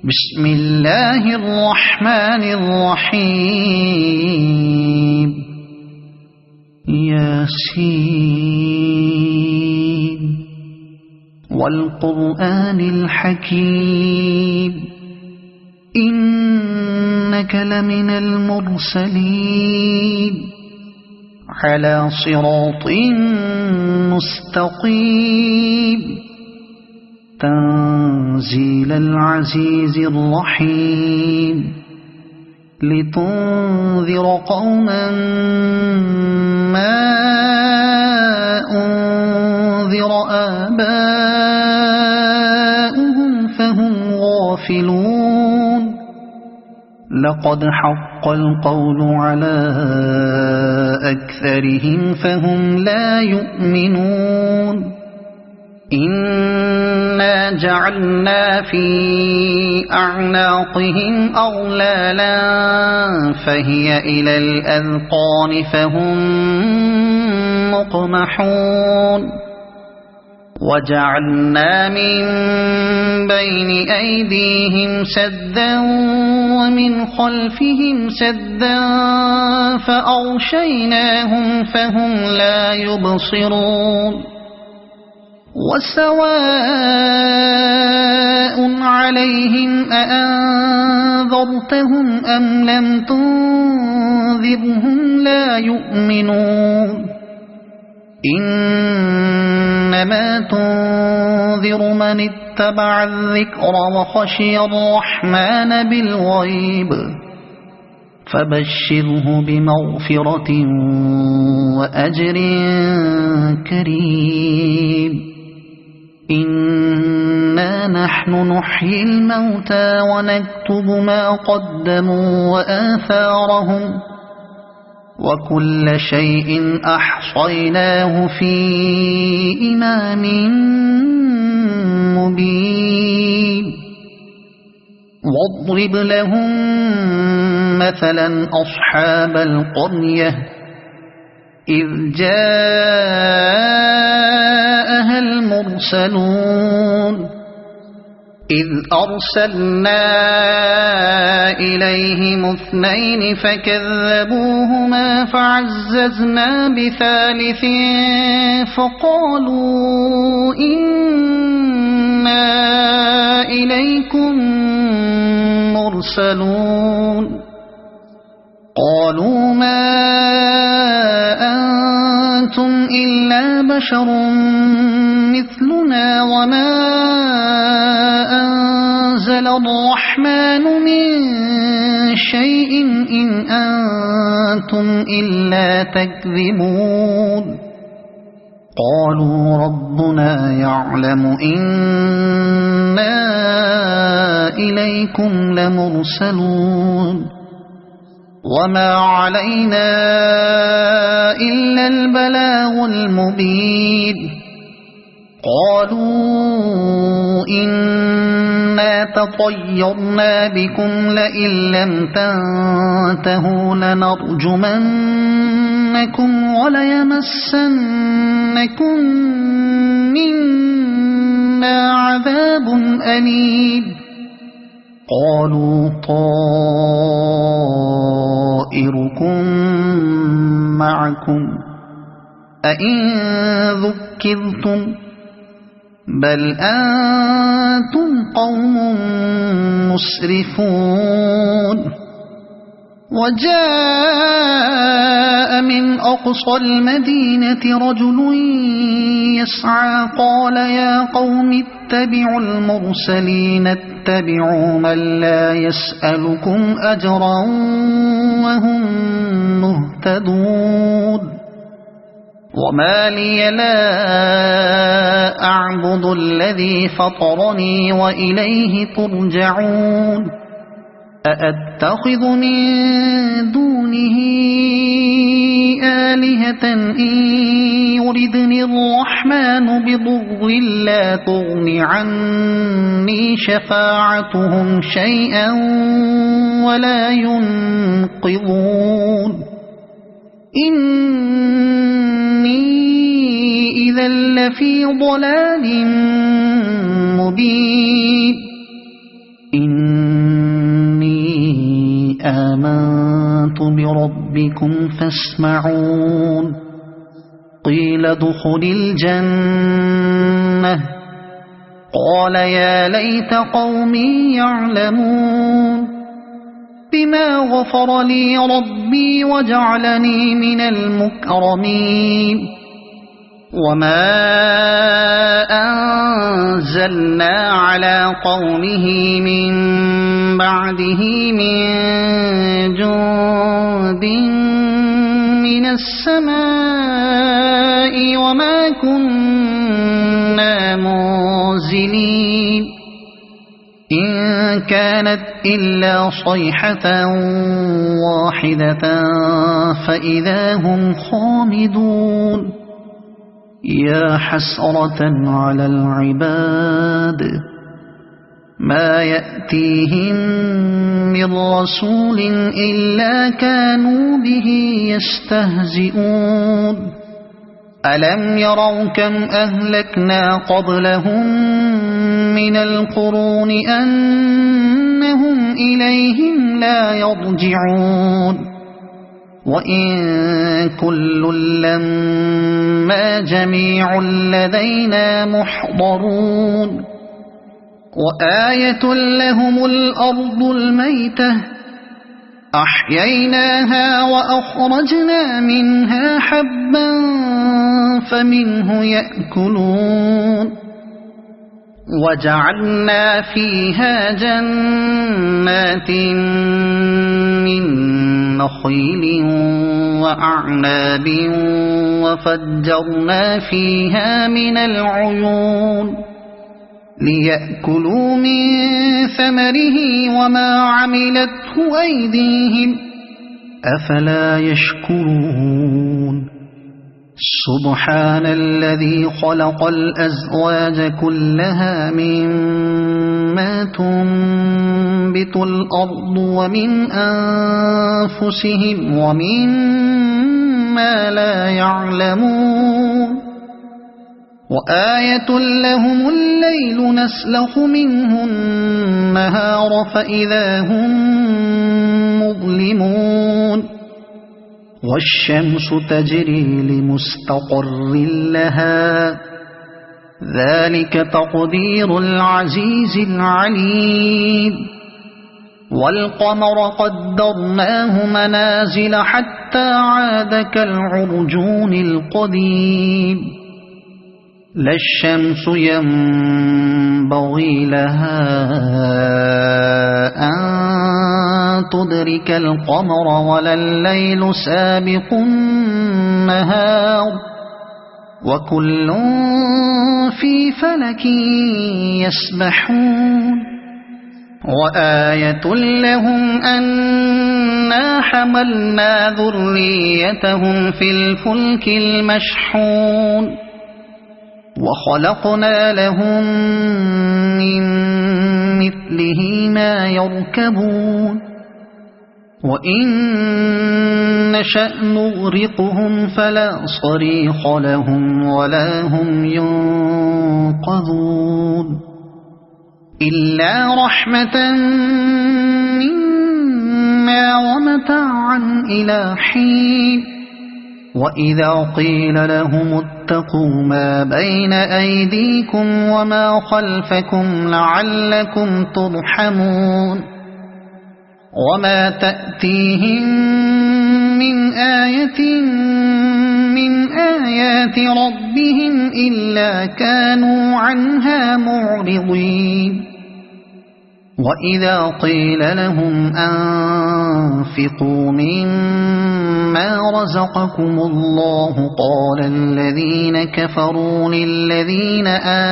بسم الله الرحمن الرحيم ياسين والقرآن الحكيم إنك لمن المرسلين على صراط مستقيم تنزيل العزيز الرحيم لتنذر قوما ما أنذر آباؤهم فهم غافلون لقد حق القول على أكثرهم فهم لا يؤمنون إنا جعلنا في أعناقهم أغلالا فهي إلى الأذقان فهم مقمحون وجعلنا من بين أيديهم سدا ومن خلفهم سدا فأغشيناهم فهم لا يبصرون وسواء عليهم أأنذرتهم أم لم تنذرهم لا يؤمنون إنما تنذر من اتبع الذكر وخشي الرحمن بالغيب فبشره بمغفرة وأجر كريم إنا نحن نحيي الموتى ونكتب ما قدموا وآثارهم وكل شيء أحصيناه في إمام مبين واضرب لهم مثلا أصحاب القرية إذ جاءها المرسلون إذ أرسلنا إليهم اثنين فكذبوهما فعززنا بثالث فقالوا إنا إليكم مرسلون قالوا ما أنتم إلا بشر مثلنا وما أنزل الرحمن من شيء إن أنتم إلا تكذبون قالوا ربنا يعلم إنا إليكم لمرسلون وما علينا إلا البلاغ المبين قالوا إنا تطيرنا بكم لئن لم تنتهوا لنرجمنكم وليمسنكم منا عذاب أليم قالوا طائركم معكم أئن ذكرتم بل أنتم قوم مسرفون وجاء من أقصى المدينة رجل يسعى قال يا قوم اتبعوا المرسلين اتبعوا من لا يسألكم أجرا وهم مهتدون وما لي لا أعبد الذي فطرني وإليه ترجعون أأتخذ من دونه آلهة إن يردني الرحمن بضر لا تغن عني شفاعتهم شيئا ولا ينقذون إني إذا لفي ضلال مبين آمنت بربكم فاسمعون قيل ادخل الجنة قال يا ليت قومي يعلمون بما غفر لي ربي وجعلني من المكرمين وما أنزلنا على قومه من بعده من جند من السماء وما كنا منزلين إن كانت إلا صيحة واحدة فإذا هم خامدون يا حسرة على العباد ما يأتيهم من رسول إلا كانوا به يستهزئون ألم يروا كم أهلكنا قبلهم من القرون أنهم إليهم لا يرجعون وإن كل لما جميع لدينا محضرون وآية لهم الأرض الميتة أحييناها وأخرجنا منها حبا فمنه يأكلون وجعلنا فيها جنات من نخيل وأعناب وفجرنا فيها من العيون ليأكلوا من ثمره وما عملته أيديهم أفلا يشكرون سبحان الذي خلق الأزواج كلها مما تنبت الأرض ومن أنفسهم ومما لا يعلمون وآية لهم الليل نسلخ منه النهار فإذا هم مظلمون والشمس تجري لمستقر لها ذلك تقدير العزيز العليم والقمر قدرناه منازل حتى عاد كالعرجون القديم لا الشمس ينبغي لها أن تدرك القمر ولا الليل سابق النهار وكل في فلك يسبحون وآية لهم أنا حملنا ذريتهم في الفلك المشحون وخلقنا لهم من مثله ما يركبون وإن نشأ نغرقهم فلا صريخ لهم ولا هم ينقذون إلا رحمة منا ومتاعا إلى حين وإذا قيل لهم اتقوا ما بين أيديكم وما خلفكم لعلكم ترحمون وما تأتيهم من آية من آيات ربهم إلا كانوا عنها معرضين وإذا قيل لهم أنفقوا مما رزقكم الله قال الذين كفروا للذين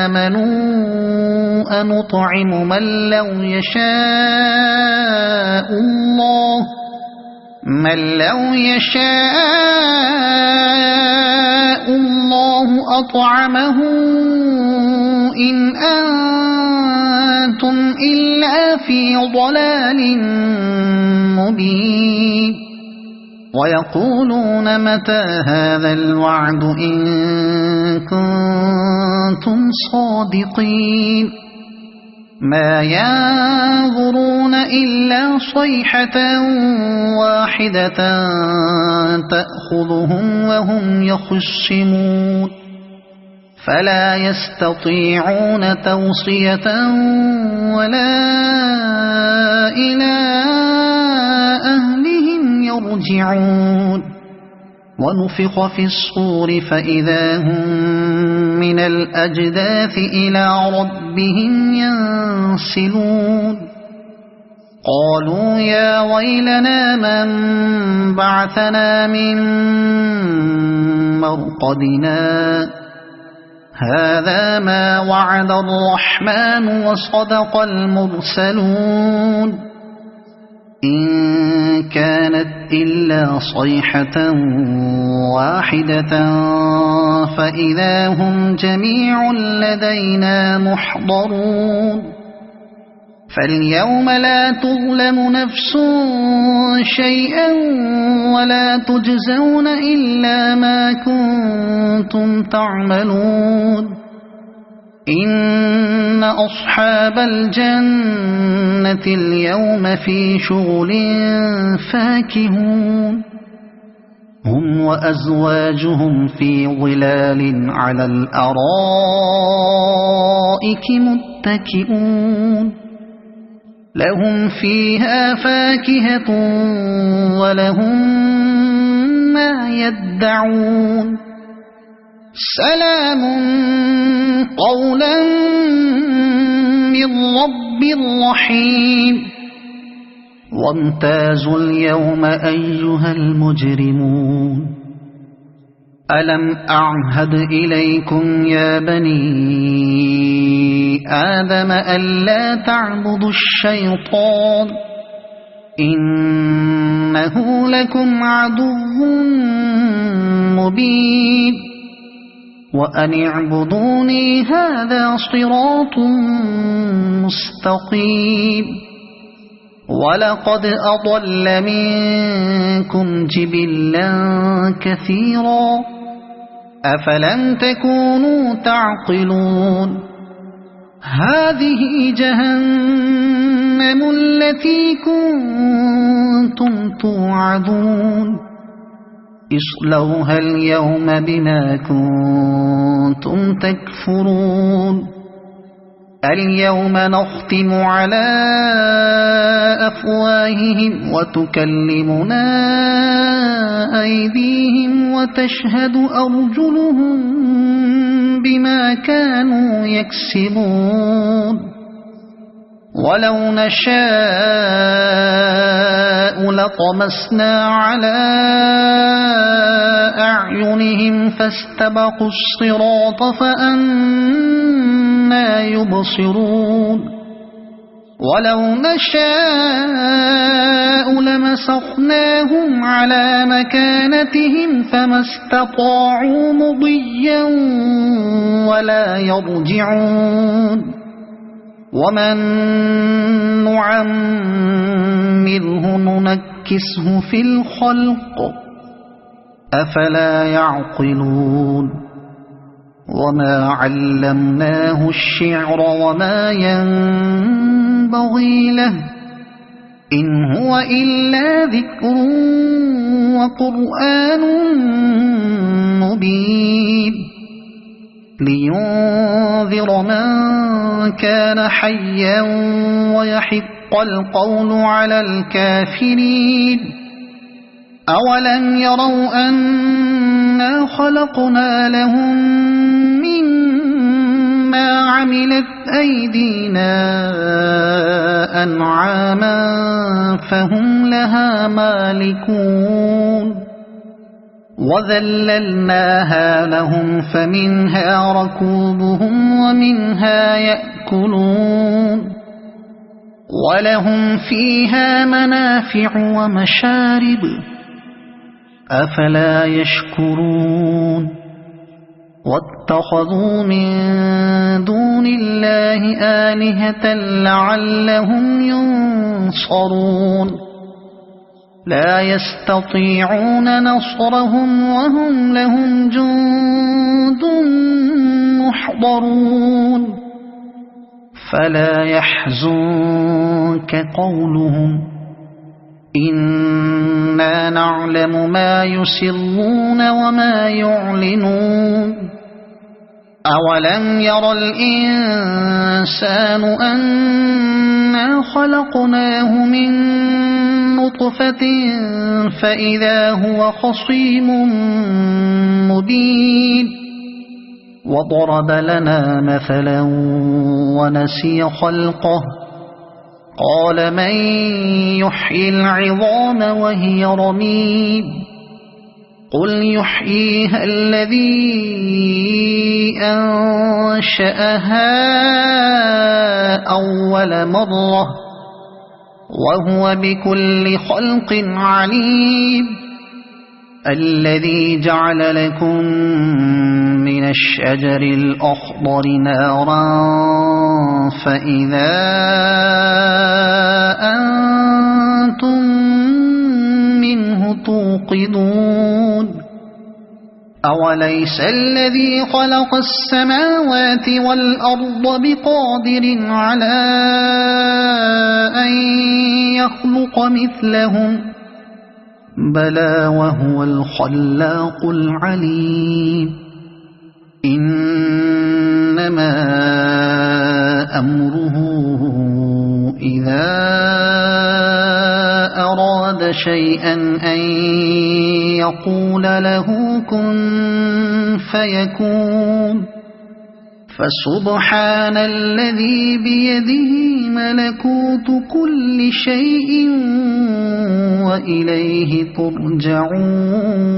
آمنوا أنطعم من لو يشاء الله أطعمه إن أنتم إلا في ضلال مبين ويقولون متى هذا الوعد إن كنتم صادقين ما ينظرون إلا صيحة واحدة تأخذهم وهم يخصمون فلا يستطيعون توصية ولا إلى أهلهم يرجعون ونفخ في الصور فإذا هم من الأجداث إلى ربهم ينسلون قالوا يا ويلنا من بعثنا من مرقدنا هذا ما وعد الرحمن وصدق المرسلون إن كانت إلا صيحة واحدة فإذا هم جميع لدينا محضرون فاليوم لا تظلم نفس شيئا ولا تجزون إلا ما كنتم تعملون إن أصحاب الجنة اليوم في شغل فاكهون هم وأزواجهم في ظلال على الأرائك متكئون لهم فيها فاكهة ولهم ما يدعون سلام قولا من رب رحيم وامتازوا اليوم أيها المجرمون ألم أعهد إليكم يا بني آدم ألا تعبدوا الشيطان إنه لكم عدو مبين وأن اعبدوني هذا صراط مستقيم ولقد أضل منكم جبلا كثيرا أفلم تكونوا تعقلون هذه جهنم التي كنتم توعدون اصلوها اليوم بما كنتم تكفرون اليوم نختم على أفواههم وتكلمنا أيديهم وتشهد أرجلهم بما كانوا يكسبون ولو نشاء لطمسنا على أعينهم فاستبقوا الصراط فأنى يبصرون ولو نشاء لمسخناهم على مكانتهم فما استطاعوا مضيا ولا يرجعون ومن نعمره ننكسه في الخلق أفلا يعقلون وما علمناه الشعر وما ينبغي له إن هو إلا ذكر وقرآن مبين لينذر من كان حيا ويحق القول على الكافرين أولم يروا أنا خلقنا لهم مما عملت أيدينا أنعاما فهم لها مالكون وذللناها لهم فمنها ركوبهم ومنها يأكلون ولهم فيها منافع ومشارب أفلا يشكرون واتخذوا من دون الله آلهة لعلهم ينصرون لا يستطيعون نصرهم وهم لهم جند محضرون فلا يحزنك قولهم إنا نعلم ما يسرون وما يعلنون أولم ير الإنسان أنا خلقناه من نطفة فإذا هو خصيم مبين وضرب لنا مثلا ونسي خلقه قال من يحيي العظام وهي رميم قل يحييها الذي أنشأها أول مرة وهو بكل خلق عليم الذي جعل لكم من الشجر الأخضر نارا فإذا أنتم منه توقدون أوليس الذي خلق السماوات والأرض بقادر على أن يخلق مثلهم بلى وهو الخلاق العليم إنما أمره إذا أراد شيئا أن يقول له كن فيكون فسبحان الذي بيده ملكوت كل شيء وإليه ترجعون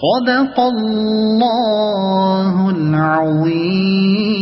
صدق الله العظيم.